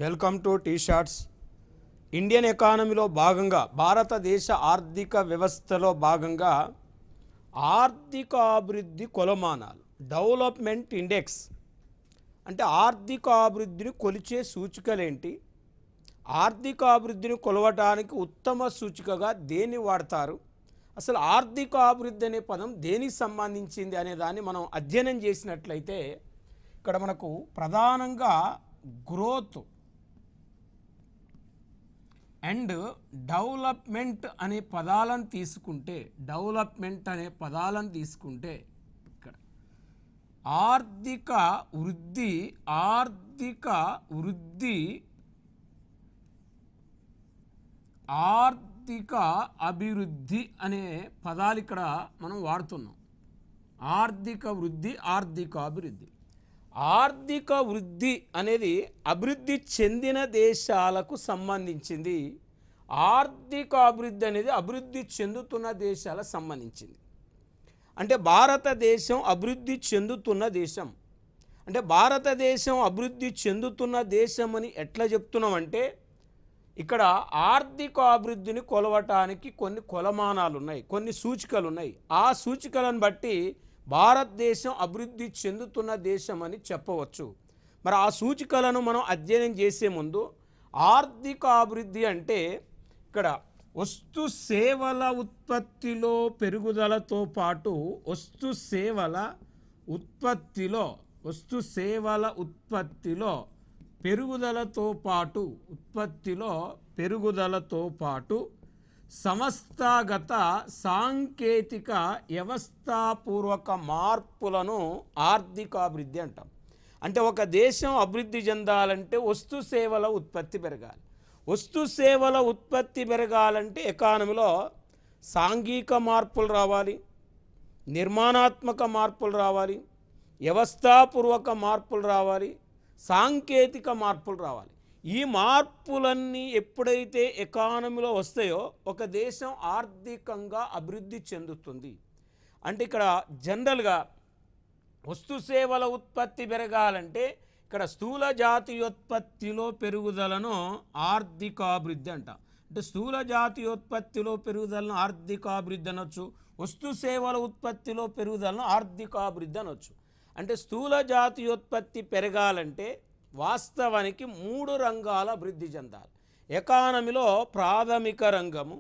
Welcome to T shorts. Indian ఎకానమీలో భాగంగా భారతదేశ ఆర్థిక వ్యవస్థలో భాగంగా ఆర్థిక అభివృద్ధి కొలమానాలు డెవలప్మెంట్ ఇండెక్స్ అంటే ఆర్థిక అభివృద్ధిని కొలిచే సూచికలేంటి, ఆర్థిక అభివృద్ధిని కొలవటానికి ఉత్తమ సూచికగా దేన్ని వాడతారు, అసలు ఆర్థిక అభివృద్ధి అనే పదం దేనికి సంబంధించింది అనే దాన్ని మనం అధ్యయనం చేసినట్లయితే ఇక్కడ మనకు ప్రధానంగా గ్రోత్ అండ్ డెవలప్మెంట్ అనే పదాలను తీసుకుంటే ఇక్కడ ఆర్థిక అభివృద్ధి అనే పదాలు ఇక్కడ మనం వాడుతున్నాం. ఆర్థిక వృద్ధి అనేది అభివృద్ధి చెందిన దేశాలకు సంబంధించింది. ఆర్థిక అభివృద్ధి అనేది అభివృద్ధి చెందుతున్న దేశాలకు సంబంధించింది. అంటే భారతదేశం అభివృద్ధి చెందుతున్న దేశం. అంటే భారతదేశం అభివృద్ధి చెందుతున్న దేశం అని ఎట్లా చెప్తున్నామంటే ఇక్కడ ఆర్థిక అభివృద్ధిని కొలవటానికి కొన్ని కొలమానాలు ఉన్నాయి, కొన్ని సూచికలు ఉన్నాయి. ఆ సూచికలను బట్టి భారతదేశం అభివృద్ధి చెందుతున్న దేశం అని చెప్పవచ్చు. మరి ఆ సూచికలను మనం అధ్యయనం చేసే ముందు ఆర్థిక అభివృద్ధి అంటే ఇక్కడ వస్తు సేవల ఉత్పత్తిలో పెరుగుదలతో పాటు ఉత్పత్తిలో పెరుగుదలతో పాటు సంస్థాగత సాంకేతిక వ్యవస్థాపూర్వక మార్పులను ఆర్థికాభివృద్ధి అంటాం. అంటే ఒక దేశం అభివృద్ధి చెందాలంటే వస్తు సేవల ఉత్పత్తి పెరగాలి. వస్తు సేవల ఉత్పత్తి పెరగాలంటే ఎకానమీలో సాంఘిక మార్పులు రావాలి, నిర్మాణాత్మక మార్పులు రావాలి, వ్యవస్థాపూర్వక మార్పులు రావాలి, సాంకేతిక మార్పులు రావాలి. ఈ మార్పులన్నీ ఎప్పుడైతే ఎకానమీలో వస్తాయో ఒక దేశం ఆర్థికంగా అభివృద్ధి చెందుతుంది. అంటే ఇక్కడ జనరల్గా వస్తు సేవల ఉత్పత్తి పెరగాలంటే ఇక్కడ స్థూల జాతీయోత్పత్తిలో పెరుగుదలను ఆర్థికాభివృద్ధి అంటాం. అంటే స్థూల జాతీయోత్పత్తిలో పెరుగుదలను ఆర్థికాభివృద్ధి అనొచ్చు, వస్తు సేవల ఉత్పత్తిలో పెరుగుదలను ఆర్థికాభివృద్ధి అనొచ్చు. అంటే స్థూల జాతీయోత్పత్తి పెరగాలంటే వాస్తవానికి 3 రంగాల అభివృద్ధి చెందాలి. ఎకానమీలో ప్రాథమిక రంగము,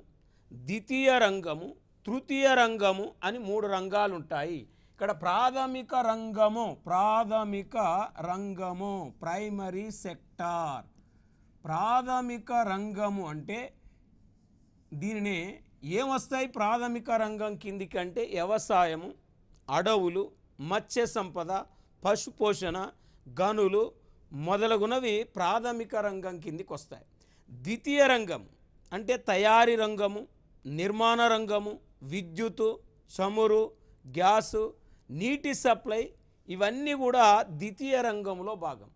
ద్వితీయ రంగము, తృతీయ రంగము అని 3 రంగాలు ఉంటాయి. ఇక్కడ ప్రాథమిక రంగము ప్రైమరీ సెక్టార్. ప్రాథమిక రంగము అంటే దీనిని ఏమొస్తాయి ప్రాథమిక రంగం కిందికి అంటే వ్యవసాయము, అడవులు, మత్స్య సంపద, పశుపోషణ, గనులు మొదలగునవి ప్రాథమిక రంగం కిందికి వస్తాయి. ద్వితీయ రంగం అంటే తయారీ రంగము, నిర్మాణ రంగము, విద్యుత్తు, చమురు, గ్యాసు, నీటి సప్లై ఇవన్నీ కూడా ద్వితీయ రంగంలో భాగం.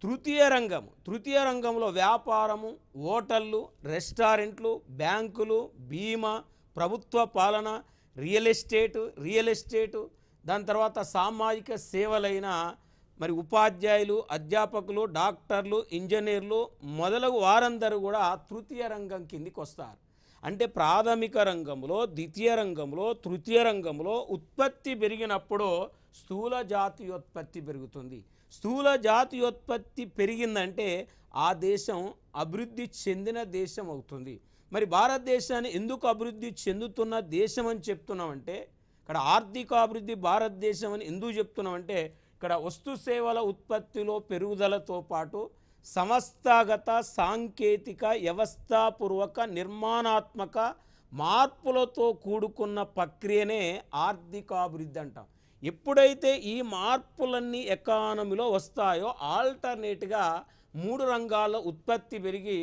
తృతీయ రంగంలో వ్యాపారము, హోటళ్ళు, రెస్టారెంట్లు, బ్యాంకులు, బీమా, ప్రభుత్వ పాలన, రియల్ ఎస్టేటు, దాని తర్వాత సామాజిక సేవలైన మరి ఉపాధ్యాయులు, అధ్యాపకులు, డాక్టర్లు, ఇంజనీర్లు మొదలగు వారందరూ కూడా తృతీయ రంగం కిందికి వస్తారు. అంటే ప్రాథమిక రంగంలో, ద్వితీయ రంగంలో, తృతీయ రంగంలో ఉత్పత్తి పెరిగినప్పుడు స్థూల జాతీయోత్పత్తి పెరుగుతుంది. స్థూల జాతీయోత్పత్తి పెరిగిందంటే ఆ దేశం అభివృద్ధి చెందిన దేశం అవుతుంది. మరి భారతదేశాన్ని ఎందుకు అభివృద్ధి చెందుతున్న దేశం అని చెప్తున్నామంటే ఇక్కడ ఆర్థిక అభివృద్ధి భారతదేశం అని ఎందుకు చెప్తున్నామంటే ఇక్కడ వస్తు సేవల ఉత్పత్తిలో పెరుగుదలతో పాటు సంస్థాగత సాంకేతిక వ్యవస్థాపూర్వక నిర్మాణాత్మక మార్పులతో కూడుకున్న ప్రక్రియనే ఆర్థికాభివృద్ధి అంటాం. ఎప్పుడైతే ఈ మార్పులన్నీ ఎకానమీలో వస్తాయో ఆల్టర్నేట్గా 3 రంగాల ఉత్పత్తి పెరిగి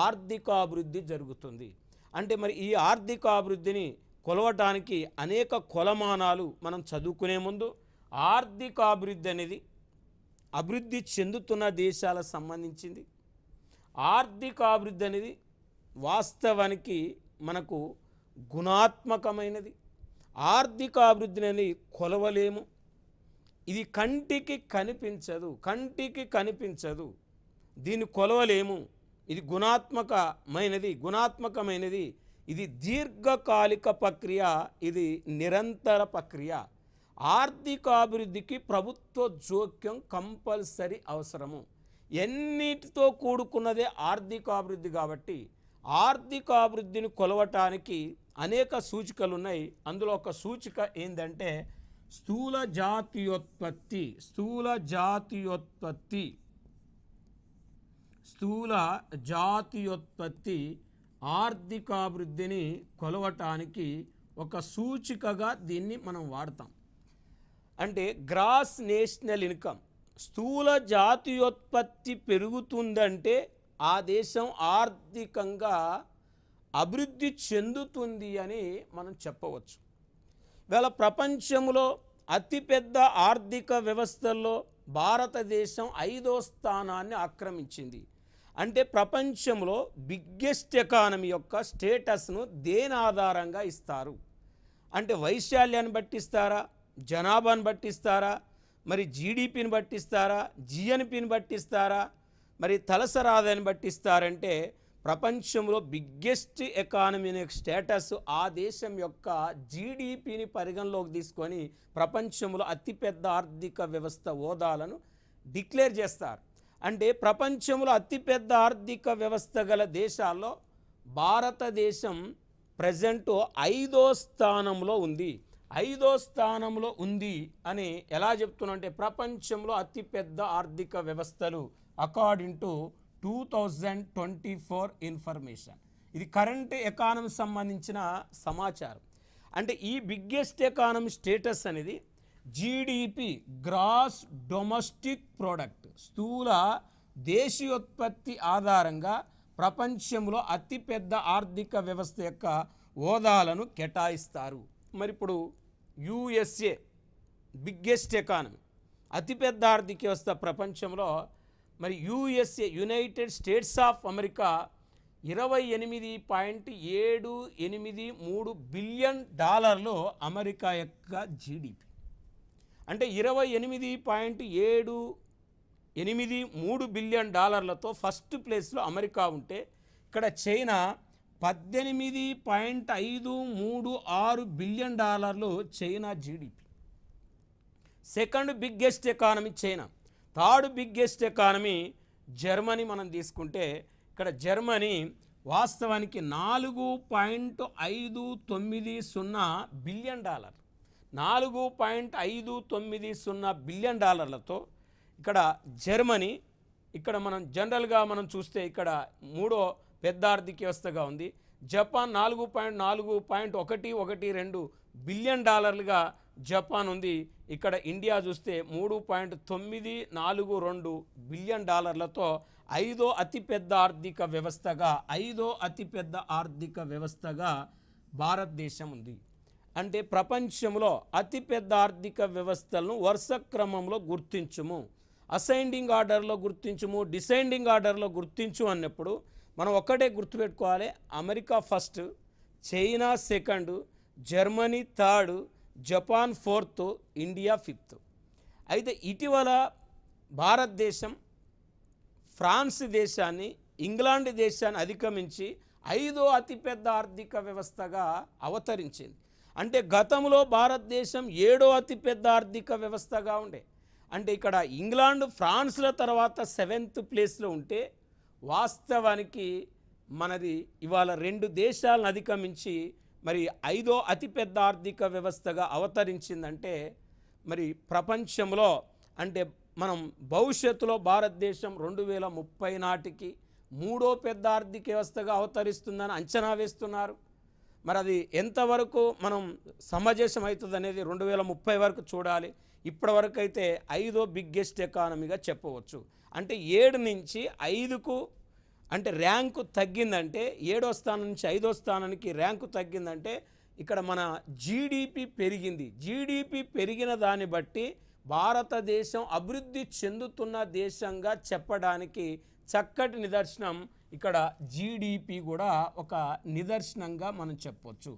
ఆర్థికాభివృద్ధి జరుగుతుంది. అంటే మరి ఈ ఆర్థికాభివృద్ధిని కొలవటానికి అనేక కొలమానాలు మనం చదువుకునే ముందు ఆర్థికాభివృద్ధి అనేది అభివృద్ధి చెందుతున్న దేశాలకు సంబంధించింది. ఆర్థికాభివృద్ధి అనేది వాస్తవానికి మనకు గుణాత్మకమైనది. ఆర్థిక అభివృద్ధిని కొలవలేము. ఇది కంటికి కనిపించదు. దీన్ని కొలవలేము, ఇది గుణాత్మకమైనది, ఇది దీర్ఘకాలిక ప్రక్రియ, ఇది నిరంతర ప్రక్రియ. ఆర్థికాభివృద్ధికి ప్రభుత్వ జోక్యం కంపల్సరీ అవసరము. ఎన్నిటితో కూడుకున్నదే ఆర్థికాభివృద్ధి కాబట్టి ఆర్థికాభివృద్ధిని కొలవటానికి అనేక సూచికలు ఉన్నాయి. అందులో ఒక సూచిక ఏంటంటే స్థూల జాతీయోత్పత్తి ఆర్థికాభివృద్ధిని కొలవటానికి ఒక సూచికగా దీన్ని మనం వాడతాం. అంటే గ్రాస్ నేషనల్ ఇన్కమ్, స్థూల జాతీయోత్పత్తి పెరుగుతుందంటే ఆ దేశం ఆర్థికంగా అభివృద్ధి చెందుతుంది అని మనం చెప్పవచ్చు. ఇవాళ ప్రపంచంలో అతిపెద్ద ఆర్థిక వ్యవస్థల్లో భారతదేశం 5వ స్థానాన్ని ఆక్రమించింది. అంటే ప్రపంచంలో బిగ్గెస్ట్ ఎకానమీ యొక్క స్టేటస్ను దేని ఆధారంగా ఇస్తారు అంటే వైశాల్యాన్ని బట్టిస్తారా, జనాభాను బట్టిస్తారా, మరి జీడిపిని బట్టిస్తారా, జిఎన్పిని బట్టిస్తారా, మరి తలసరి ఆదాయాన్ని బట్టిస్తారంటే ప్రపంచంలో బిగ్గెస్ట్ ఎకానమీ స్టేటస్ ఆ దేశం యొక్క జీడిపిని పరిగణలోకి తీసుకొని ప్రపంచంలో అతిపెద్ద ఆర్థిక వ్యవస్థ హోదాలను డిక్లేర్ చేస్తారు. అంటే ప్రపంచంలో అతిపెద్ద ఆర్థిక వ్యవస్థ గల దేశాల్లో భారతదేశం ప్రజెంట్ 5వ స్థానంలో ఉంది. 5వ స్థానంలో ఉంది అని ఎలా చెప్తున్నా అంటే ప్రపంచంలో అతిపెద్ద ఆర్థిక వ్యవస్థలు అకార్డింగ్ టు 2024 ఇన్ఫర్మేషన్. ఇది కరెంట్ ఎకానమీ సంబంధించిన సమాచారం. అంటే ఈ బిగ్గెస్ట్ ఎకానమీ స్టేటస్ అనేది జీడిపి, గ్రాస్ డొమెస్టిక్ ప్రోడక్ట్, స్థూల దేశీయోత్పత్తి ఆధారంగా ప్రపంచంలో అతిపెద్ద ఆర్థిక వ్యవస్థ యొక్క హోదాలను కేటాయిస్తారు. మరి ఇప్పుడు యుఎస్ఏ బిగ్గెస్ట్ ఎకానమీ, అతిపెద్ద ఆర్థిక వ్యవస్థ ప్రపంచంలో. మరి USA, United states of America 28.783 billion డాలర్లు అమెరికా యొక్క జీడిపి. అంటే 28.783 బిలియన్ డాలర్లతో ఫస్ట్ ప్లేస్లో అమెరికా ఉంటే ఇక్కడ చైనా 18.536 బిలియన్ డాలర్లు China GDP. Second biggest economy China. Third biggest economy Germany. మనం తీసుకుంటే ఇక్కడ జర్మనీ వాస్తవానికి 4.590 బిలియన్ డాలర్, 4.590 బిలియన్ డాలర్లతో ఇక్కడ జర్మనీ, ఇక్కడ మనం జనరల్గా మనం చూస్తే ఇక్కడ 3వ పెద్ద ఆర్థిక వ్యవస్థగా ఉంది. జపాన్ 4.112 బిలియన్ డాలర్లుగా జపాన్ ఉంది. ఇక్కడ ఇండియా చూస్తే 3.942 బిలియన్ డాలర్లతో 5వ అతిపెద్ద ఆర్థిక వ్యవస్థగా భారతదేశం ఉంది. అంటే ప్రపంచంలో అతిపెద్ద ఆర్థిక వ్యవస్థలను వరుస క్రమంలో గుర్తించుము, అసెండింగ్ ఆర్డర్లో గుర్తించుము, డిసెండింగ్ ఆర్డర్లో గుర్తించు అన్నప్పుడు మనం ఒక్కటే గుర్తుపెట్టుకోవాలి. America first, China second, Germany third, Japan fourth, India fifth. అయితే ఇటీవల భారతదేశం ఫ్రాన్స్ దేశాన్ని, ఇంగ్లాండ్ దేశాన్ని అధిగమించి 5వ అతిపెద్ద ఆర్థిక వ్యవస్థగా అవతరించింది. అంటే గతంలో భారతదేశం 7వ అతిపెద్ద ఆర్థిక వ్యవస్థగా ఉండే. అంటే ఇక్కడ ఇంగ్లాండ్, ఫ్రాన్స్ల తర్వాత 7th ప్లేస్లో ఉంటే వాస్తవానికి మనది ఇవాళ 2 దేశాలను అధిగమించి మరి 5వ అతిపెద్ద ఆర్థిక వ్యవస్థగా అవతరించిందంటే మరి ప్రపంచంలో అంటే మనం భవిష్యత్తులో భారతదేశం 2030 నాటికి 3వ పెద్ద ఆర్థిక వ్యవస్థగా అవతరిస్తుందని అంచనా వేస్తున్నారు. మరి అది ఎంతవరకు మనం సమంజసం అవుతుంది అనేది 2030 వరకు చూడాలి. ఇప్పటి వరకు అయితే 5వ బిగ్గెస్ట్ ఎకానమీగా చెప్పవచ్చు. అంటే 7 నుంచి 5కు అంటే ర్యాంకు తగ్గిందంటే 7వ స్థానం నుంచి 5వ స్థానానికి ర్యాంకు తగ్గిందంటే ఇక్కడ మన జీడిపి పెరిగింది. జీడిపి పెరిగిన దాన్ని బట్టి భారతదేశం అభివృద్ధి చెందుతున్న దేశంగా చెప్పడానికి చక్కటి నిదర్శనం ఇక్కడ జీడిపి కూడా ఒక నిదర్శనంగా మనం చెప్పవచ్చు.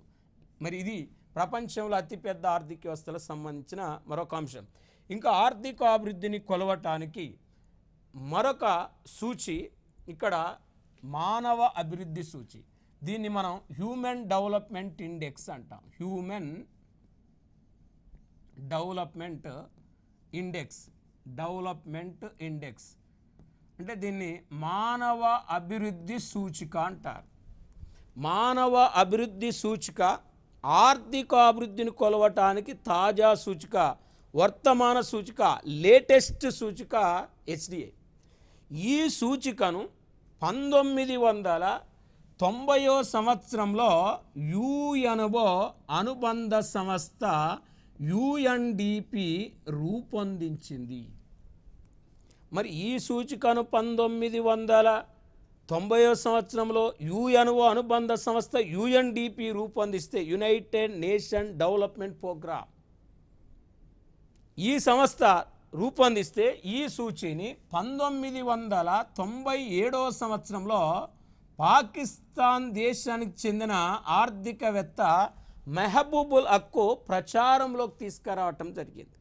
మరి ఇది ప్రపంచంలో అతిపెద్ద ఆర్థిక వ్యవస్థలకు సంబంధించిన మరొక అంశం. ఇంకా ఆర్థిక అభివృద్ధిని కొలవటానికి మరొక సూచి ఇక్కడ మానవ అభివృద్ధి సూచి. దీన్ని మనం హ్యూమన్ డెవలప్మెంట్ ఇండెక్స్ అంటాం. హ్యూమన్ డెవలప్మెంట్ ఇండెక్స్ అంటే దీన్ని మానవ అభివృద్ధి సూచిక అంటారు. మానవ అభివృద్ధి సూచిక ఆర్థికాభివృద్ధిని కొలవటానికి తాజా సూచిక, వర్తమాన సూచిక, లేటెస్ట్ సూచిక HDI. ఈ సూచికను 1990వ సంవత్సరంలో UNO అనుబంధ సంస్థ UNDP రూపొందించింది. మరి ఈ సూచికను 1990వ సంవత్సరంలో UNO అనుబంధ సంస్థ UNDP రూపొందిస్తే, యునైటెడ్ నేషన్ డెవలప్మెంట్ ప్రోగ్రామ్, ఈ సంస్థ రూపొందిస్తే ఈ సూచిని 1997వ సంవత్సరంలో పాకిస్తాన్ దేశానికి చెందిన ఆర్థికవేత్త మెహబూబుల్ హక్కు ప్రచారంలోకి తీసుకురావటం జరిగింది.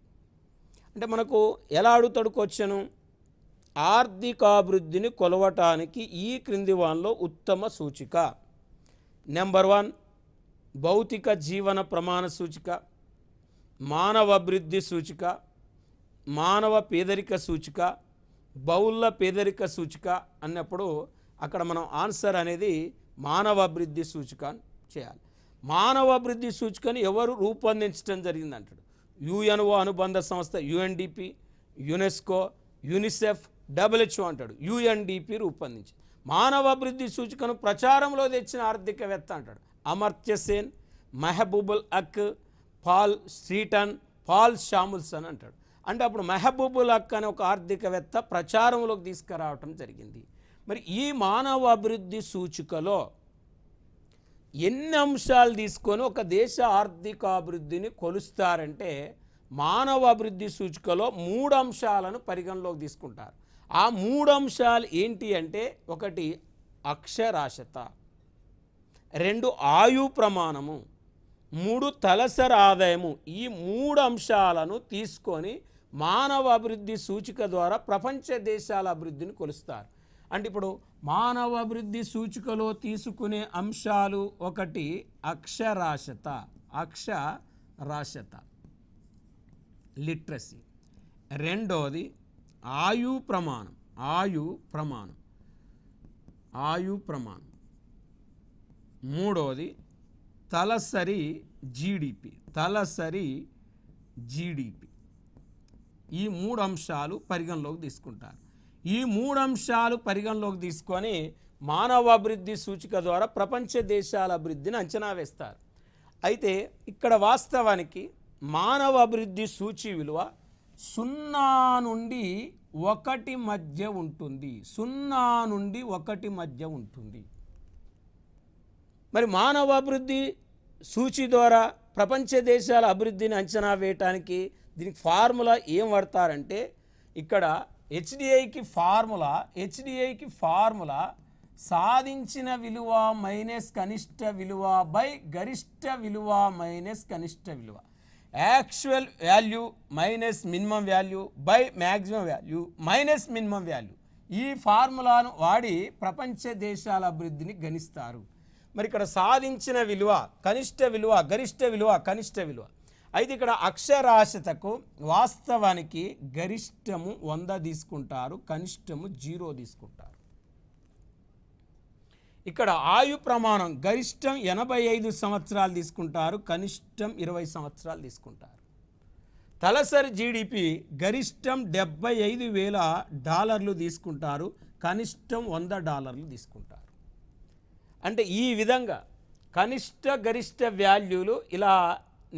అంటే మనకు ఎలా అడుగుతాడు క్వశ్చను, ఆర్థికాభివృద్ధిని కొలవటానికి ఈ క్రింది వానిలో ఉత్తమ సూచిక. నెంబర్ 1 భౌతిక జీవన ప్రమాణ సూచిక, మానవ అభివృద్ధి సూచిక, మానవ పేదరిక సూచిక, బహుళ పేదరిక సూచిక అన్నప్పుడు అక్కడ మనం ఆన్సర్ అనేది మానవ అభివృద్ధి సూచిక చేయాలి. మానవ అభివృద్ధి సూచికను ఎవరు రూపొందించడం జరిగిందంటాడు. UNO అనుబంధ సంస్థ UNDP, యునెస్కో, యూనిసెఫ్, WHO అంటాడు. UNDP రూపొందించి మానవ అభివృద్ధి సూచికను ప్రచారంలో తెచ్చిన ఆర్థికవేత్త అంటాడు అమర్త్య సేన్, మెహబూబుల్ హక్, పాల్ స్ట్రీటన్, పాల్ షాముల్సన్ అంటాడు. అంటే అప్పుడు మెహబూబుల్ హక్ అనే ఒక ఆర్థికవేత్త ప్రచారంలోకి తీసుకురావటం జరిగింది. మరి ఈ మానవ అభివృద్ధి సూచికలో ఎన్ని అంశాలు తీసుకొని ఒక దేశ ఆర్థికాభివృద్ధిని కొలుస్తారంటే, మానవ అభివృద్ధి సూచికలో 3 అంశాలను పరిగణలోకి తీసుకుంటారు. ఆ 3 అంశాలు ఏంటి అంటే, 1 అక్షరాస్యత, 2 ఆయు ప్రమాణము, 3 తలసరి ఆదాయము. ఈ 3 అంశాలను తీసుకొని మానవ అభివృద్ధి సూచిక ద్వారా ప్రపంచ దేశాల అభివృద్ధిని కొలుస్తారు. అంటే ఇప్పుడు మానవ అభివృద్ధి సూచికలో తీసుకునే అంశాలు 1 అక్షరాస్యత, లిటరసీ. 2ది ఆయు ప్రమాణం. 3ది తలసరి జీడిపి. ఈ 3 అంశాలు పరిగణలోకి తీసుకుంటారు. ఈ 3 అంశాలు పరిగణలోకి తీసుకొని మానవ అభివృద్ధి సూచిక ద్వారా ప్రపంచ దేశాల అభివృద్ధిని అంచనా వేస్తారు. అయితే ఇక్కడ వాస్తవానికి మానవ అభివృద్ధి సూచి విలువ 0 నుండి 1 మధ్య ఉంటుంది. 0 నుండి 1 మధ్య ఉంటుంది. మరి మానవ అభివృద్ధి సూచి ద్వారా ప్రపంచ దేశాల అభివృద్ధిని అంచనా వేయటానికి దీనికి ఫార్ములా ఏం వాడతారంటే, ఇక్కడ HDIకి ఫార్ములా సాధించిన విలువ మైనస్ కనిష్ట విలువ బై గరిష్ట విలువ మైనస్ కనిష్ట విలువ, actual value minus minimum value by maximum value minus minimum value. ఈ ఫార్ములాను వాడి ప్రపంచ దేశాల అభివృద్ధిని గణిస్తారు. మరి ఇక్కడ సాధించిన విలువ కనిష్ట విలువ, గరిష్ట విలువ, కనిష్ట విలువ. అయితే ఇక్కడ అక్షరాస్యతకు వాస్తవానికి గరిష్టము 100 తీసుకుంటారు, కనిష్టము 0 తీసుకుంటారు. ఇక్కడ ఆయు ప్రమాణం గరిష్టం 85 సంవత్సరాలు తీసుకుంటారు, కనిష్టం 20 సంవత్సరాలు తీసుకుంటారు. తలసరి జీడిపి గరిష్టం $75,000 తీసుకుంటారు, కనిష్టం $100 తీసుకుంటారు. అంటే ఈ విధంగా కనిష్ట గరిష్ట వాల్యూలు ఇలా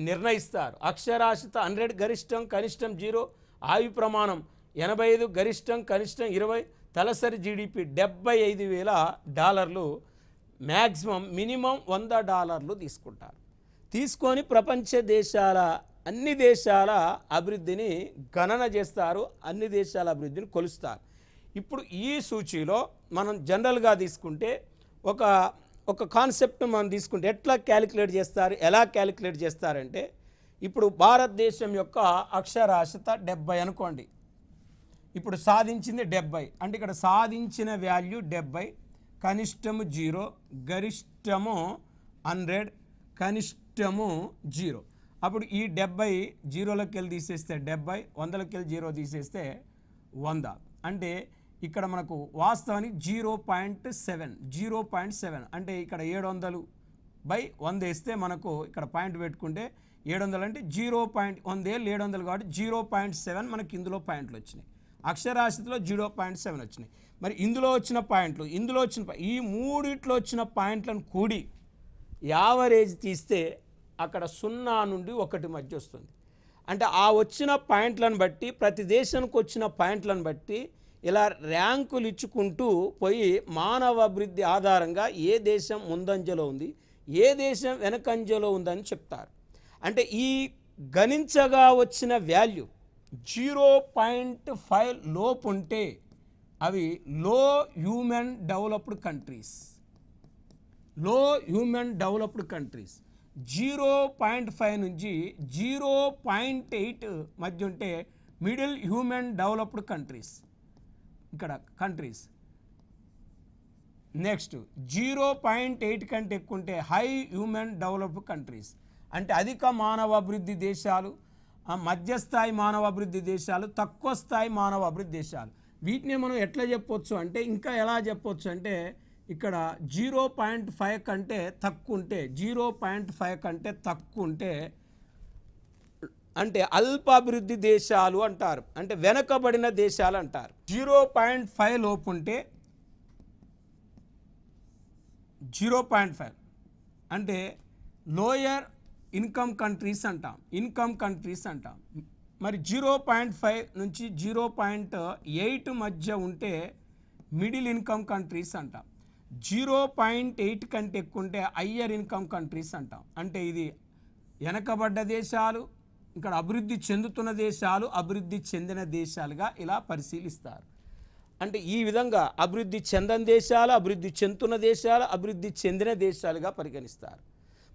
నిర్ణయిస్తారు. అక్షరాస్యత 100 గరిష్టం, కనిష్టం 0, ఆయు ప్రమాణం 85 గరిష్టం, కనిష్టం 20, తలసరి జీడిపి $75,000, మ్యాక్సిమం మినిమం $100 తీసుకుంటారు. తీసుకొని ప్రపంచ దేశాల అన్ని దేశాల అభివృద్ధిని గణన చేస్తారు, అన్ని దేశాల అభివృద్ధిని కొలుస్తారు. ఇప్పుడు ఈ సూచీలో మనం జనరల్గా తీసుకుంటే ఒక కాన్సెప్ట్ మనం తీసుకుంటే ఎట్లా క్యాలిక్యులేట్ చేస్తారు, ఎలా క్యాలిక్యులేట్ చేస్తారంటే, ఇప్పుడు భారతదేశం యొక్క అక్షరాస్యత 70 అనుకోండి. ఇప్పుడు సాధించింది 70, అంటే ఇక్కడ సాధించిన వాల్యూ 70, కనిష్టము 0, గరిష్టము 100, కనిష్టము 0. అప్పుడు ఈ 70 జీరోలోకి వెళ్ళి తీసేస్తే 70, 100లోకి వెళ్ళి 0 తీసేస్తే 100. అంటే ఇక్కడ మనకు వాస్తవానికి 0.7 అంటే ఇక్కడ 700/100 వేస్తే మనకు ఇక్కడ పాయింట్ పెట్టుకుంటే 700 అంటే 0.100 కాబట్టి 0.7 మనకి ఇందులో పాయింట్లు వచ్చినాయి. అక్షరాస్యతలో 0.7 వచ్చినాయి. మరి ఇందులో వచ్చిన పాయింట్లు, ఇందులో వచ్చిన ఈ మూడిట్లో వచ్చిన పాయింట్లను కూడి యావరేజ్ తీస్తే అక్కడ 0 నుండి 1 మధ్య వస్తుంది. అంటే ఆ వచ్చిన పాయింట్లను బట్టి, ప్రతి దేశానికి వచ్చిన పాయింట్లను బట్టి ఇలా ర్యాంకులు ఇచ్చుకుంటూ పోయి మానవ అభివృద్ధి ఆధారంగా ఏ దేశం ముందంజలో ఉంది, ఏ దేశం వెనకంజలో ఉందని చెప్తారు. అంటే ఈ గణించగా వచ్చిన వాల్యూ 0.5 లోపు ఉంటే అవి లో హ్యూమన్ డెవలప్డ్ కంట్రీస్. 0.5 నుంచి 0.8 మధ్య ఉంటే మిడిల్ హ్యూమన్ డెవలప్డ్ కంట్రీస్. ఇక్కడ కంట్రీస్. నెక్స్ట్ 0.8 కంటే ఎక్కువ ఉంటే హై హ్యూమన్ డెవలప్డ్ కంట్రీస్, అంటే అధిక మానవ అభివృద్ధి దేశాలు, మధ్యస్థాయి మానవ అభివృద్ధి దేశాలు, తక్కువ స్థాయి మానవ అభివృద్ధి దేశాలు. వీటిని మనం ఎట్లా చెప్పొచ్చు అంటే, ఇంకా ఎలా చెప్పొచ్చు అంటే, ఇక్కడ 0.5 కంటే తక్కువ ఉంటే, 0.5 కంటే తక్కువ ఉంటే అంటే అల్పాభివృద్ధి దేశాలు అంటారు, అంటే వెనకబడిన దేశాలు అంటారు. 0.5 లోపు ఉంటే 0.5 అంటే లోయర్ ఇన్కమ్ కంట్రీస్ అంటాం, మరి 0.5 నుంచి 0.8 మధ్య ఉంటే మిడిల్ ఇన్కమ్ కంట్రీస్ అంటాం. 0.8 కంటే ఎక్కువ ఉంటే హయ్యర్ ఇన్కమ్ కంట్రీస్ అంటాం. అంటే ఇది వెనకబడ్డ దేశాలు, ఇక్కడ అభివృద్ధి చెందుతున్న దేశాలు, అభివృద్ధి చెందిన దేశాలుగా ఇలా పరిశీలిస్తారు. అంటే ఈ విధంగా అభివృద్ధి చెందని దేశాలు, అభివృద్ధి చెందుతున్న దేశాలు, అభివృద్ధి చెందిన దేశాలుగా పరిగణిస్తారు.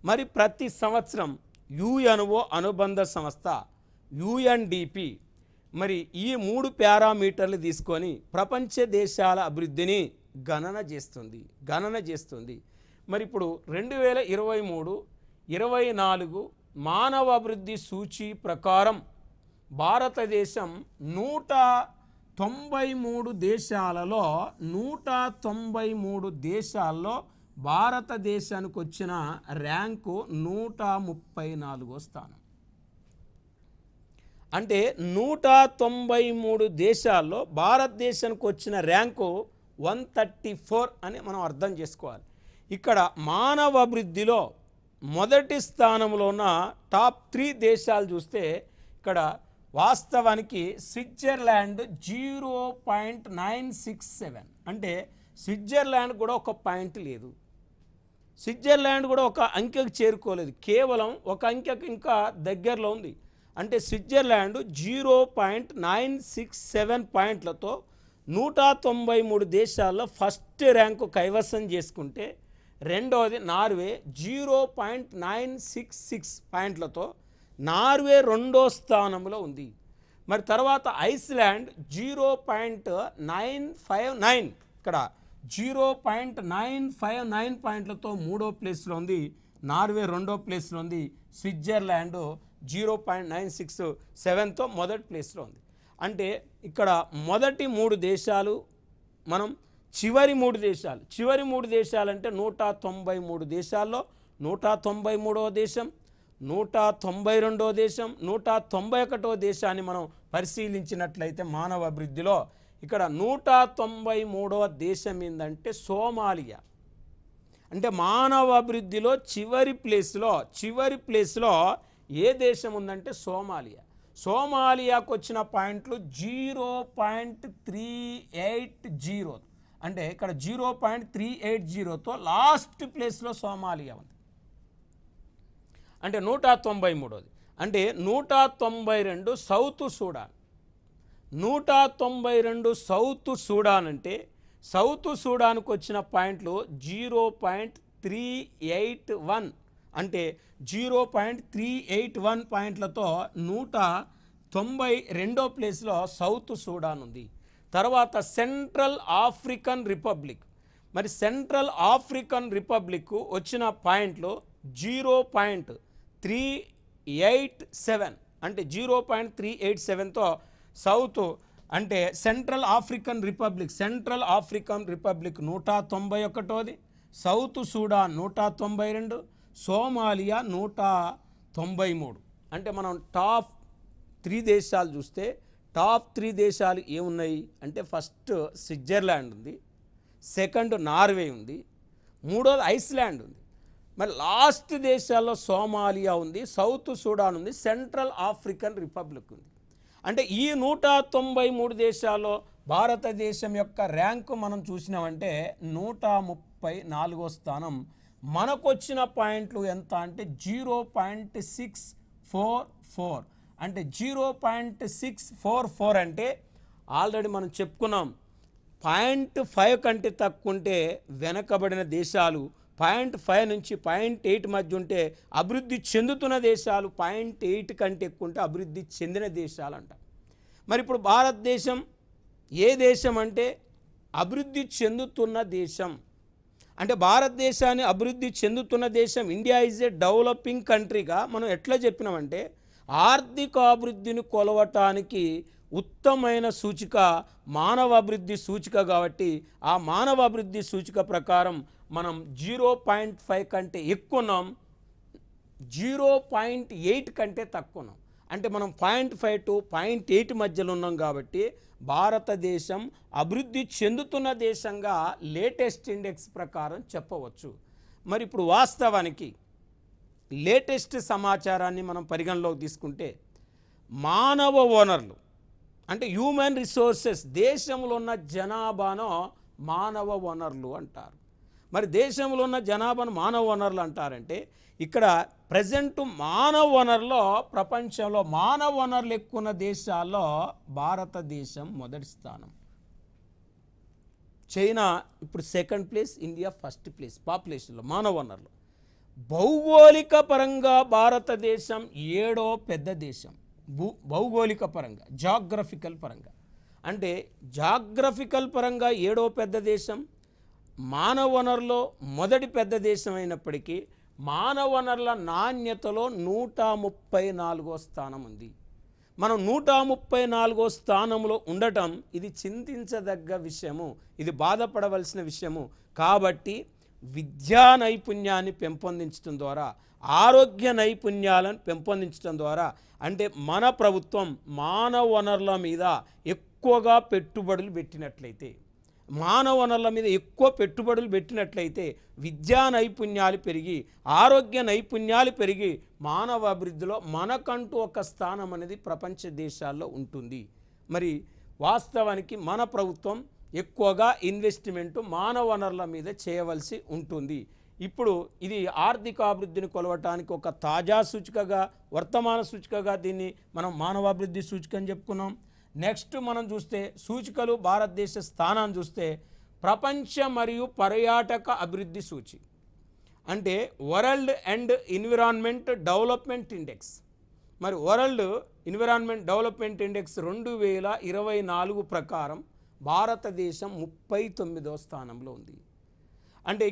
మరి ప్రతి సంవత్సరం యుఎన్ఓ అనుబంధ సంస్థ UNDP మరి ఈ 3 పారామీటర్లు తీసుకొని ప్రపంచ దేశాల అభివృద్ధిని గణన చేస్తుంది. మరి ఇప్పుడు 2023-24 మానవ అభివృద్ధి సూచి ప్రకారం భారతదేశం 193 దేశాలలో భారతదేశానికి వచ్చిన ర్యాంకు 134వ స్థానం. అంటే 193 దేశాల్లో భారతదేశానికి వచ్చిన ర్యాంకు 134 అని మనం అర్థం చేసుకోవాలి. ఇక్కడ మానవ అభివృద్ధిలో మొదటి స్థానంలో ఉన్న టాప్ 3 దేశాలు చూస్తే ఇక్కడ వాస్తవానికి స్విట్జర్లాండ్ 0.967, అంటే స్విట్జర్లాండ్ కూడా ఒక పాయింట్ లేదు, స్విట్జర్లాండ్ కూడా ఒక అంకెకు చేరుకోలేదు, కేవలం ఒక అంకెకు ఇంకా దగ్గరలో ఉంది. అంటే స్విట్జర్లాండ్ 0.967 పాయింట్లతో 193 దేశాల్లో ఫస్ట్ ర్యాంకు కైవసం చేసుకుంటే, రెండవది నార్వే 0.966 పాయింట్లతో నార్వే 2వ స్థానంలో ఉంది. మరి తర్వాత ఐస్లాండ్ 0.959, ఇక్కడ 0.959 పాయింట్లతో 3వ ప్లేస్లో ఉంది, నార్వే 2వ ప్లేస్లో ఉంది, స్విట్జర్లాండ్ 0.967తో మొదటి ప్లేస్లో ఉంది. అంటే ఇక్కడ మొదటి 3 దేశాలు మనం, చివరి 3 దేశాలు అంటే 193 దేశాల్లో 193వ దేశం, 192వ దేశం, 191వ దేశాన్ని మనం పరిశీలించినట్లయితే మానవ అభివృద్ధిలో ఇక్కడ 193వ దేశం ఏంటంటే సోమాలియా. అంటే మానవ అభివృద్ధిలో చివరి ప్లేస్లో ఏ దేశం ఉందంటే సోమాలియాకు వచ్చిన పాయింట్లు 0.380, అంటే ఇక్కడ 0.380తో లాస్ట్ ప్లేస్లో సోమాలియా ఉంది. అంటే 193వది. అంటే 192 సౌత్ సూడాన్, 192 సౌత్ సూడాన్ అంటే సౌత్ సూడాన్కు వచ్చిన పాయింట్లు 0.381, అంటే 0.381 పాయింట్లతో 92వ ప్లేస్లో సౌత్ సూడాన్ ఉంది. తర్వాత సెంట్రల్ ఆఫ్రికన్ రిపబ్లిక్. మరి సెంట్రల్ ఆఫ్రికన్ రిపబ్లిక్ వచ్చిన పాయింట్లు 0.387, అంటే 0.387తో సౌత్ అంటే సెంట్రల్ ఆఫ్రికన్ రిపబ్లిక్ 191ది, సౌత్ సూడాన్ 192, సోమాలియా 193. అంటే మనం టాప్ 3 దేశాలు చూస్తే టాప్ 3 దేశాలు ఏమున్నాయి అంటే ఫస్ట్ స్విట్జర్లాండ్ ఉంది, సెకండ్ నార్వే ఉంది, మూడోది ఐస్లాండ్ ఉంది. మరి లాస్ట్ దేశాల్లో సోమాలియా ఉంది, సౌత్ సూడాన్ ఉంది, సెంట్రల్ ఆఫ్రికన్ రిపబ్లిక్ ఉంది. అంటే ఈ 193 దేశాల్లో భారతదేశం యొక్క ర్యాంకు మనం చూసినామంటే 134వ స్థానం. మనకొచ్చిన పాయింట్లు ఎంత అంటే 0.644. అంటే 0.644 అంటే ఆల్రెడీ మనం చెప్పుకున్నాం. 0.5 కంటే తక్కువ ఉంటే వెనకబడిన దేశాలు, 0.5 నుంచి 0.8 మధ్య ఉంటే అభివృద్ధి చెందుతున్న దేశాలు, 0.8 కంటే ఎక్కువ ఉంటే అభివృద్ధి చెందిన దేశాలు అంట. మరి ఇప్పుడు భారతదేశం ఏ దేశం అంటే అభివృద్ధి చెందుతున్న దేశం. అంటే భారతదేశాన్ని అభివృద్ధి చెందుతున్న దేశం, ఇండియా ఈజ్ ఏ డెవలపింగ్ కంట్రీగా మనం ఎట్లా చెప్పినామంటే ఆర్థిక అభివృద్ధిని కొలవటానికి ఉత్తమైన సూచిక మానవ అభివృద్ధి సూచిక. కాబట్టి ఆ మానవ అభివృద్ధి సూచిక ప్రకారం మనం 0.5 కంటే ఎక్కువ ఉన్నాం, 0.8 కంటే తక్కువ ఉన్నాం. అంటే మనం 0.5 to 0.8 మధ్యలో ఉన్నాం. కాబట్టి భారతదేశం అభివృద్ధి చెందుతున్న దేశంగా లేటెస్ట్ ఇండెక్స్ ప్రకారం చెప్పవచ్చు. మరి ఇప్పుడు వాస్తవానికి లేటెస్ట్ సమాచారాన్ని మనం పరిగణలోకి తీసుకుంటే మానవ వనరులు అంటే హ్యూమన్ రిసోర్సెస్, దేశంలో ఉన్న జనాభాను మానవ వనరులు అంటారు. మరి దేశంలో ఉన్న జనాభాను మానవ వనరులు అంటారంటే ఇక్కడ ప్రజెంట్ మానవ వనరులో ప్రపంచంలో మానవ వనరులు ఎక్కువ ఉన్న దేశాల్లో భారతదేశం మొదటి స్థానం, చైనా ఇప్పుడు second place, India first place పాపులేషన్లో మానవ వనరులు. భౌగోళిక పరంగా భారతదేశం 7వ పెద్ద దేశం. భౌగోళిక పరంగా, జాగ్రఫికల్ పరంగా అంటే జాగ్రఫికల్ పరంగా 7వ పెద్ద దేశం, మానవ వనరులో మొదటి పెద్ద దేశం అయినప్పటికీ మానవ వనరుల నాణ్యతలో 134వ స్థానం ఉంది. మనం 134వ స్థానంలో ఉండటం ఇది చింతించదగ్గ విషయము, ఇది బాధపడవలసిన విషయము. కాబట్టి విద్యా నైపుణ్యాన్ని పెంపొందించడం ద్వారా, ఆరోగ్య నైపుణ్యాలను పెంపొందించడం ద్వారా అంటే మన ప్రభుత్వం మానవ వనరుల మీద ఎక్కువగా పెట్టుబడులు పెట్టినట్లయితే, మానవ వనరుల మీద ఎక్కువ పెట్టుబడులు పెట్టినట్లయితే విద్యా నైపుణ్యాలు పెరిగి, ఆరోగ్య నైపుణ్యాలు పెరిగి మానవ అభివృద్ధిలో మనకంటూ ఒక స్థానం అనేది ప్రపంచ దేశాల్లో ఉంటుంది. మరి వాస్తవానికి మన ప్రభుత్వం ఎక్కువగా ఇన్వెస్ట్మెంటు మానవ వనరుల మీద చేయవలసి ఉంటుంది. ఇప్పుడు ఇది ఆర్థిక అభివృద్ధిని కొలవటానికి ఒక తాజా సూచికగా, వర్తమాన సూచికగా దీన్ని మనం మానవాభివృద్ధి సూచిక అని చెప్పుకున్నాం. నెక్స్ట్ మనం చూస్తే సూచికలు భారతదేశ స్థానాన్ని చూస్తే ప్రపంచ మరియు పర్యాటక అభివృద్ధి సూచి అంటే world and environment development index. మరి వరల్డ్ ఎన్విరాన్మెంట్ డెవలప్మెంట్ ఇండెక్స్ 2024 ప్రకారం భారతదేశం 39వ స్థానంలో ఉంది. అంటే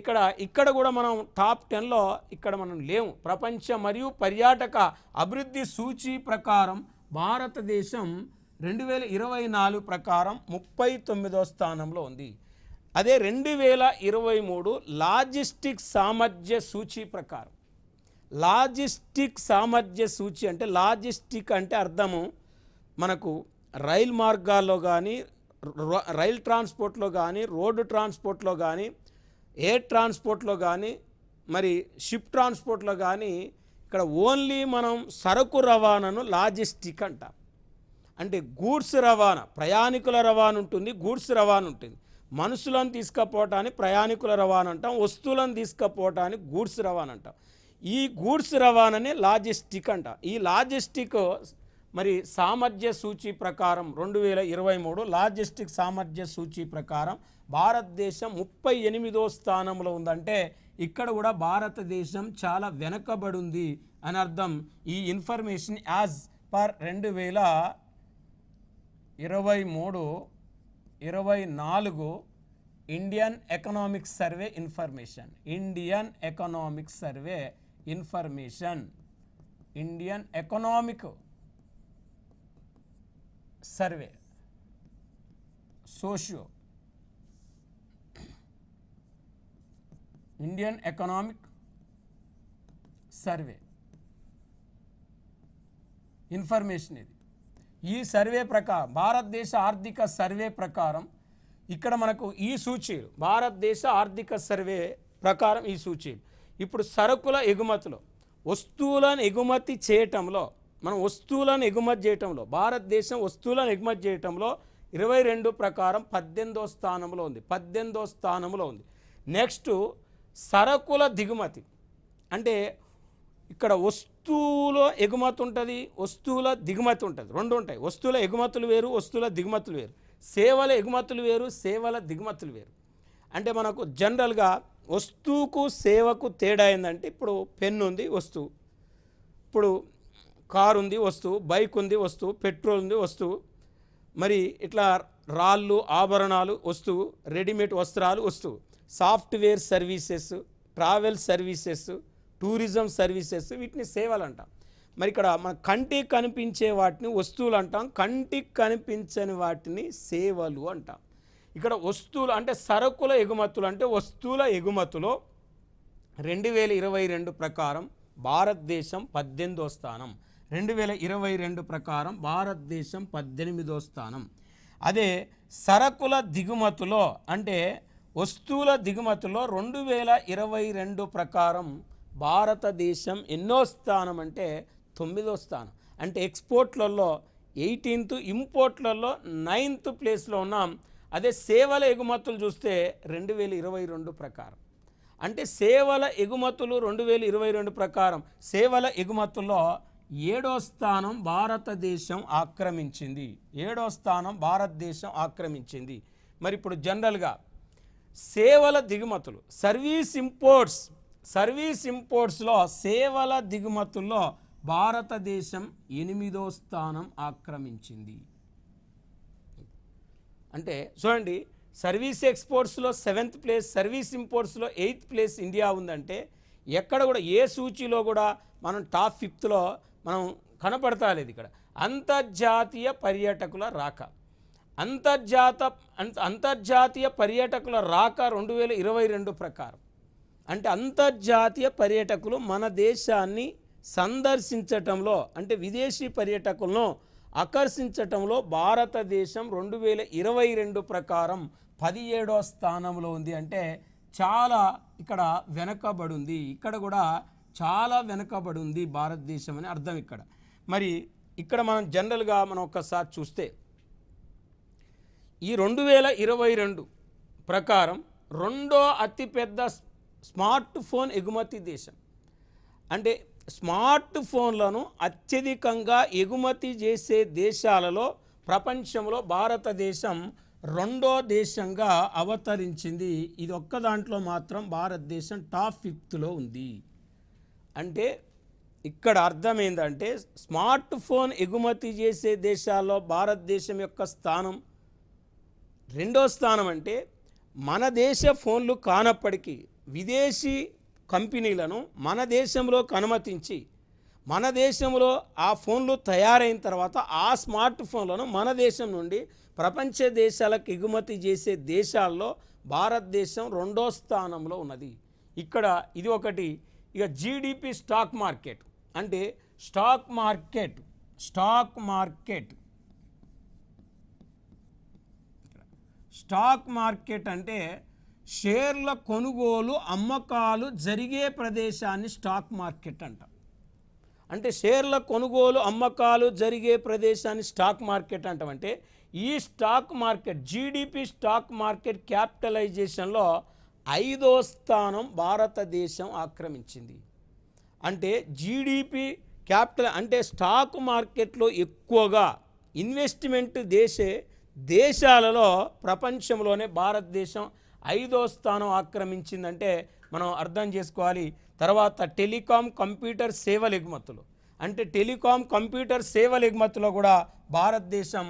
ఇక్కడ కూడా మనం టాప్ 10లో ఇక్కడ మనం లేము. ప్రపంచ మరియు పర్యాటక అభివృద్ధి సూచి ప్రకారం భారతదేశం 2024 ప్రకారం 39వ స్థానంలో ఉంది. అదే 2023 లాజిస్టిక్ సామర్థ్య సూచి ప్రకారం, లాజిస్టిక్ సామర్థ్య సూచి అంటే లాజిస్టిక్ అంటే అర్థము మనకు రైల్ మార్గాల్లో కానీ, రైల్ ట్రాన్స్పోర్ట్లో కానీ, రోడ్డు ట్రాన్స్పోర్ట్లో కానీ, ఎయిర్ ట్రాన్స్పోర్ట్లో కానీ, మరి షిప్ ట్రాన్స్పోర్ట్లో కానీ ఇక్కడ ఓన్లీ మనం సరుకు రవాణాను లాజిస్టిక్ అంటాం. అంటే గూడ్స్ రవాణా, ప్రయాణికుల రవాణా ఉంటుంది, గూడ్స్ రవాణా ఉంటుంది. మనుషులను తీసుకుపోవటానికి ప్రయాణికుల రవాణా అంటాం, వస్తువులను తీసుకుపోవటానికి గూడ్స్ రవాణా అంటాం. ఈ గూడ్స్ రవాణాని లాజిస్టిక్ అంట. ఈ లాజిస్టిక్ మరి సామర్థ్య సూచి ప్రకారం 2023 లాజిస్టిక్ సామర్థ్య సూచి ప్రకారం భారతదేశం 38వ స్థానంలో ఉందంటే ఇక్కడ కూడా భారతదేశం చాలా వెనకబడి ఉంది అని అర్థం. ఈ information as for 2023-24 Indian economic survey information. Indian economic survey information. Indian economic survey socio Indian economic survey information. ఇది ఈ సర్వే ప్రకారం, భారతదేశ ఆర్థిక సర్వే ప్రకారం ఇక్కడ మనకు ఈ సూచీలు, భారతదేశ ఆర్థిక సర్వే ప్రకారం ఈ సూచీలు. ఇప్పుడు సరుకుల ఎగుమతులు, వస్తువులను ఎగుమతి చేయటంలో, మనం వస్తువులను ఎగుమతి చేయటంలో, భారతదేశం వస్తువులను ఎగుమతి చేయటంలో 22 ప్రకారం 18వ స్థానంలో ఉంది. 18వ స్థానంలో ఉంది. నెక్స్ట్ సరుకుల దిగుమతి, అంటే ఇక్కడ వస్తువుల ఎగుమతి ఉంటుంది, వస్తువుల దిగుమతి ఉంటుంది, రెండు ఉంటాయి. వస్తువుల ఎగుమతులు వేరు, వస్తువుల దిగుమతులు వేరు. సేవల ఎగుమతులు వేరు, సేవల దిగుమతులు వేరు. అంటే మనకు జనరల్గా వస్తువుకు సేవకు తేడా ఏంటంటే, ఇప్పుడు పెన్ను ఉంది వస్తువు, ఇప్పుడు కారు ఉంది వస్తువు, బైక్ ఉంది వస్తువు, పెట్రోల్ ఉంది వస్తువు, మరి ఇట్లా రాళ్ళు ఆభరణాలు వస్తువు, రెడీమేడ్ వస్త్రాలు వస్తువు, software services, travel services, tourism services, వీటిని సేవలు అంటాం. మరి ఇక్కడ మన కంటికి కనిపించే వాటిని వస్తువులు అంటాం, కంటికి కనిపించని వాటిని సేవలు అంటాం. ఇక్కడ వస్తువులు అంటే సరుకుల ఎగుమతులు, అంటే వస్తువుల ఎగుమతులో 2022 ప్రకారం భారతదేశం 18వ స్థానం. 2022 ప్రకారం భారతదేశం 18వ స్థానం. అదే సరుకుల దిగుమతులో, అంటే వస్తువుల దిగుమతులో 2022 ప్రకారం భారతదేశం ఎన్నో స్థానం అంటే 9వ స్థానం. అంటే ఎక్స్పోర్ట్లలో 18th, ఇంపోర్ట్లలో 9th ప్లేస్లో ఉన్నాం. అదే సేవల ఎగుమతులు చూస్తే 2022 ప్రకారం, అంటే సేవల ఎగుమతులు 2022 ప్రకారం సేవల ఎగుమతుల్లో 7వ స్థానం భారతదేశం ఆక్రమించింది. 7వ స్థానం భారతదేశం ఆక్రమించింది. మరి ఇప్పుడు జనరల్గా సేవల దిగుమతులు, సర్వీస్ ఇంపోర్ట్స్లో సేవల దిగుమతుల్లో భారతదేశం 8వ స్థానం ఆక్రమించింది. అంటే చూడండి, సర్వీస్ ఎక్స్పోర్ట్స్లో 7th ప్లేస్, సర్వీస్ ఇంపోర్ట్స్లో 8th ప్లేస్ ఇండియా ఉందంటే, ఎక్కడ కూడా ఏ సూచీలో కూడా మనం టాప్ 5thలో మనం కనపడతాలేదు. ఇక్కడ అంతర్జాతీయ పర్యాటకుల రాక, అంతర్జాతీయ పర్యాటకుల రాక 2022 ప్రకారం, అంటే అంతర్జాతీయ పర్యాటకులు మన దేశాన్ని సందర్శించటంలో, అంటే విదేశీ పర్యాటకులను ఆకర్షించటంలో భారతదేశం 2022 ప్రకారం 17వ స్థానంలో ఉంది. అంటే చాలా ఇక్కడ వెనకబడి ఉంది. ఇక్కడ కూడా చాలా వెనకబడి ఉంది భారతదేశం అని అర్థం ఇక్కడ. మరి ఇక్కడ మనం జనరల్గా మనం ఒక్కసారి చూస్తే ఈ 2022 ప్రకారం రెండో అతిపెద్ద స్మార్ట్ ఫోన్ ఎగుమతి దేశం. అంటే స్మార్ట్ ఫోన్లను అత్యధికంగా ఎగుమతి చేసే దేశాలలో ప్రపంచంలో భారతదేశం రెండో దేశంగా అవతరించింది. ఇది ఒక్క దాంట్లో మాత్రం భారతదేశం టాప్ 5thలో ఉంది. అంటే ఇక్కడ అర్థం ఏంటంటే, స్మార్ట్ ఫోన్ ఎగుమతి చేసే దేశాల్లో భారతదేశం యొక్క స్థానం 2వ స్థానం. అంటే మన దేశ ఫోన్లు కానప్పటికీ విదేశీ కంపెనీలను మన దేశంలోకి అనుమతించి, మన దేశంలో ఆ ఫోన్లు తయారైన తర్వాత ఆ స్మార్ట్ ఫోన్లను మన దేశం నుండి ప్రపంచ దేశాలకు ఎగుమతి చేసే దేశాల్లో భారతదేశం 2వ స్థానంలో ఉన్నది. ఇక్కడ ఇది ఒకటి. ఇక జీడిపి స్టాక్ మార్కెట్, అంటే స్టాక్ మార్కెట్ అంటే షేర్ల కొనుగోలు అమ్మకాలు జరిగే ప్రదేశాన్ని స్టాక్ మార్కెట్ అంటాం. అంటే షేర్ల కొనుగోలు అమ్మకాలు జరిగే ప్రదేశాన్ని స్టాక్ మార్కెట్ అంటాం. అంటే ఈ stock market, GDP stock market క్యాపిటలైజేషన్లో 5వ స్థానం భారతదేశం ఆక్రమించింది. అంటే జీడిపి క్యాపిటల్, అంటే స్టాక్ మార్కెట్లో ఎక్కువగా ఇన్వెస్ట్మెంట్ దేశాలలో ప్రపంచంలోనే భారతదేశం 5వ స్థానం ఆక్రమించిందంటే మనం అర్థం చేసుకోవాలి. తర్వాత టెలికాం, కంప్యూటర్ సేవల ఎగుమతులు, అంటే టెలికాం కంప్యూటర్ సేవల ఎగుమతిలో కూడా భారతదేశం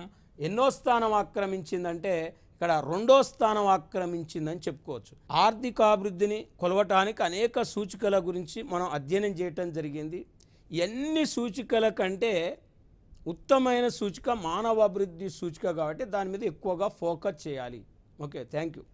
ఎన్నో స్థానం ఆక్రమించిందంటే ఇక్కడ 2వ స్థానం ఆక్రమించిందని చెప్పుకోవచ్చు. ఆర్థికాభివృద్ధిని కొలవటానికి అనేక సూచికల గురించి మనం అధ్యయనం చేయటం జరిగింది. ఎన్ని సూచికల కంటే ఉత్తమమైన సూచిక మానవ అభివృద్ధి సూచిక కాబట్టి దాని మీద ఎక్కువగా ఫోకస్ చేయాలి. Okay, thank you.